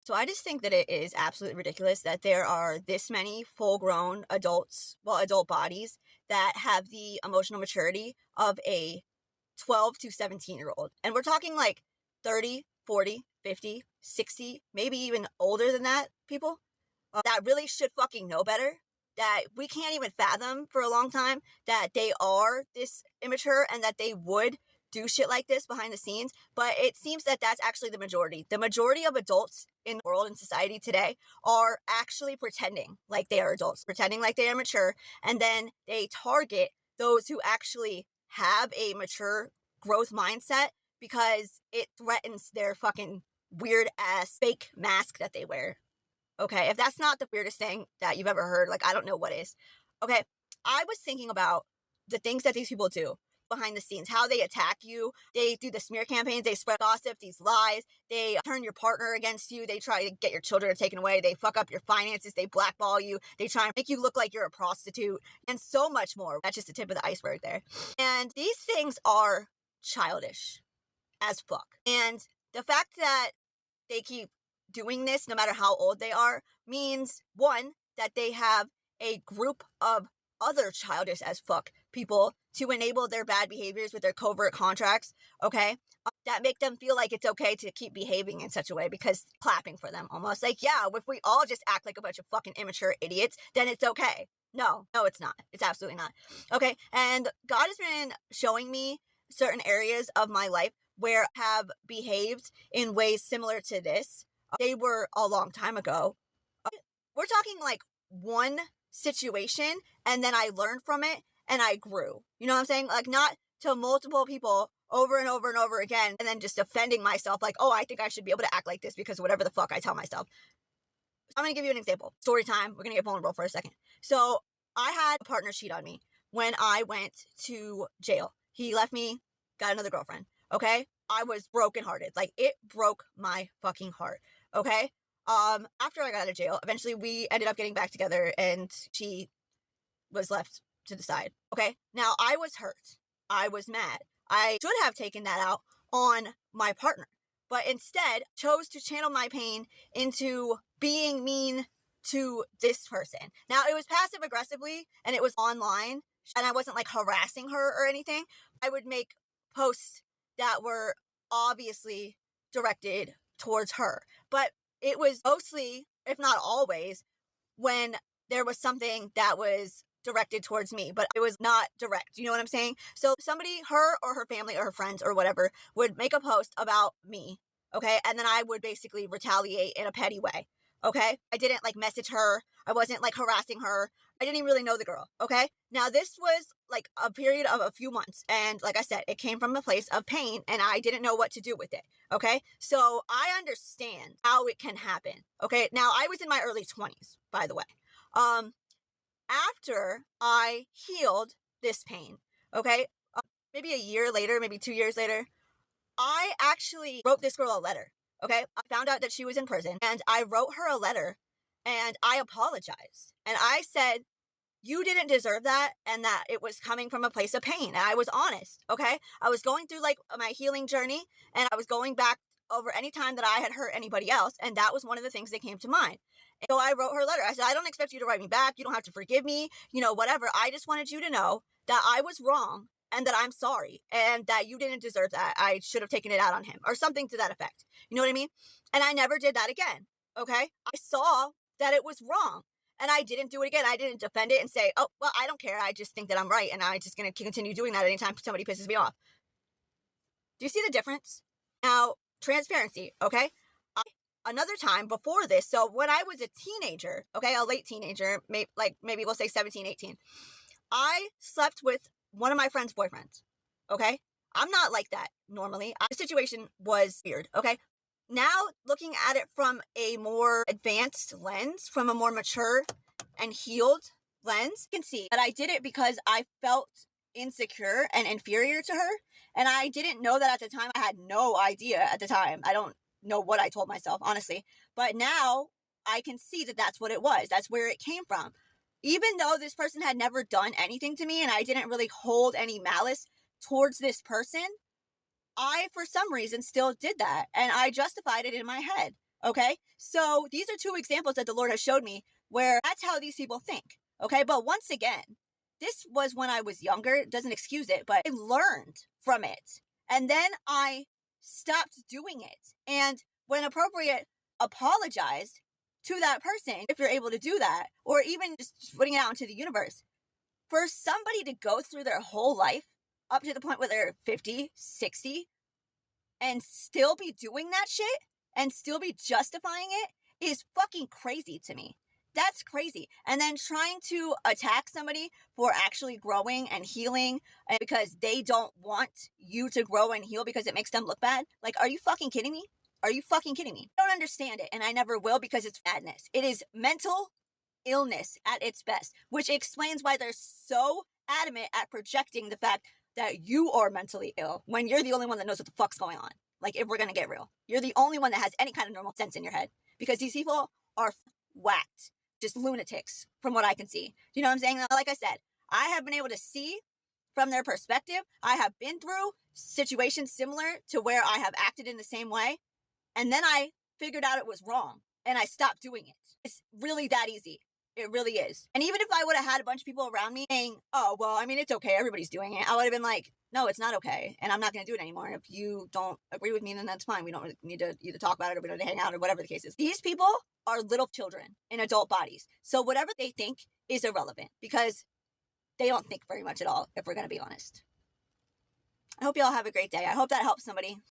So I just think that it is absolutely ridiculous that there are this many full-grown adults, well, adult bodies that have the emotional maturity of a 12 to 17-year-old. And we're talking like 30, 40, 50, 60, maybe even older than that people that really should fucking know better. That we can't even fathom for a long time that they are this immature and that they would do shit like this behind the scenes. But it seems that that's actually the majority. The majority of adults in the world and society today are actually pretending like they are adults, pretending like they are mature. And then they target those who actually have a mature growth mindset because it threatens their fucking weird ass fake mask that they wear. Okay, if that's not the weirdest thing that you've ever heard, like, I don't know what is. Okay, I was thinking about the things that these people do behind the scenes, how they attack you. They do the smear campaigns, they spread gossip, these lies, they turn your partner against you, they try to get your children taken away, they fuck up your finances, they blackball you, they try and make you look like you're a prostitute, and so much more. That's just the tip of the iceberg there. And these things are childish as fuck. And the fact that they keep doing this, no matter how old they are, means one, that they have a group of other childish as fuck people to enable their bad behaviors with their covert contracts, okay? That make them feel like it's okay to keep behaving in such a way because clapping for them almost. Like, yeah, if we all just act like a bunch of fucking immature idiots, then it's okay. No, it's not. It's absolutely not. Okay, and God has been showing me certain areas of my life where I have behaved in ways similar to this. They were a long time ago. We're talking like one situation and then I learned from it and I grew. You know what I'm saying? Like, not to multiple people over and over and over again and then just defending myself like, oh, I think I should be able to act like this because whatever the fuck I tell myself. I'm going to give you an example. Story time. We're going to get vulnerable for a second. So I had a partner cheat on me when I went to jail. He left me, got another girlfriend. Okay? I was brokenhearted. Like, it broke my fucking heart. Okay? After I got out of jail, eventually we ended up getting back together and she was left to decide. Okay? Now, I was hurt. I was mad. I should have taken that out on my partner, but instead chose to channel my pain into being mean to this person. Now, it was passive aggressively and it was online and I wasn't like harassing her or anything. I would make posts that were obviously directed towards her, but it was mostly, if not always, when there was something that was directed towards me, but it was not direct. You know what I'm saying? So somebody, her or her family or her friends or whatever, would make a post about me, okay? And then I would basically retaliate in a petty way, okay? I didn't like message her. I wasn't like harassing her. I didn't even really know the girl, okay? Now, this was like a period of a few months. And like I said, it came from a place of pain and I didn't know what to do with it, okay? So I understand how it can happen, okay? Now, I was in my early 20s, by the way. After I healed this pain, okay, maybe a year later, maybe 2 years later, I actually wrote this girl a letter, okay? I found out that she was in prison and I wrote her a letter and I apologized. And I said, you didn't deserve that and that it was coming from a place of pain. And I was honest, okay? I was going through like my healing journey and I was going back over any time that I had hurt anybody else. And that was one of the things that came to mind. And so I wrote her a letter. I said, I don't expect you to write me back. You don't have to forgive me, you know, whatever. I just wanted you to know that I was wrong and that I'm sorry and that you didn't deserve that. I should have taken it out on him or something to that effect. You know what I mean? And I never did that again, okay? I saw that it was wrong and I didn't do it again. I didn't defend it and say, oh, well, I don't care. I just think that I'm right and I'm just going to continue doing that anytime somebody pisses me off. Do you see the difference? Now, transparency, okay? Another time before this, so when I was a teenager, okay, a late teenager, maybe we'll say 17, 18, I slept with one of my friend's boyfriends, okay? I'm not like that normally. The situation was weird, okay? Now, looking at it from a more advanced lens, from a more mature and healed lens, you can see that I did it because I felt insecure and inferior to her. And I didn't know that at the time. I had no idea at the time. I don't know what I told myself, honestly. But now I can see that that's what it was. That's where it came from. Even though this person had never done anything to me and I didn't really hold any malice towards this person, I, for some reason, still did that. And I justified it in my head. Okay? So these are two examples that the Lord has showed me where that's how these people think. Okay? But once again, this was when I was younger. It doesn't excuse it, but I learned from it. And then I stopped doing it. And when appropriate, apologized to that person, if you're able to do that, or even just putting it out into the universe. For somebody to go through their whole life up to the point where they're 50, 60, and still be doing that shit and still be justifying it is fucking crazy to me. That's crazy. And then trying to attack somebody for actually growing and healing because they don't want you to grow and heal because it makes them look bad. Like, are you fucking kidding me? Are you fucking kidding me? I don't understand it, and I never will because it's madness. It is mental illness at its best, which explains why they're so adamant at projecting the fact that you are mentally ill when you're the only one that knows what the fuck's going on. Like, if we're gonna get real, you're the only one that has any kind of normal sense in your head because these people are whacked, just lunatics from what I can see. You know what I'm saying? Like I said, I have been able to see from their perspective. I have been through situations similar to where I have acted in the same way, and then I figured out it was wrong and I stopped doing it. It's really that easy. It really is. And even if I would have had a bunch of people around me saying, oh, well, I mean, it's okay, everybody's doing it, I would have been like, no, it's not okay, and I'm not going to do it anymore. And if you don't agree with me, then that's fine. We don't need to either talk about it or we don't need to hang out or whatever the case is. These people are little children in adult bodies. So whatever they think is irrelevant because they don't think very much at all, if we're going to be honest. I hope you all have a great day. I hope that helps somebody.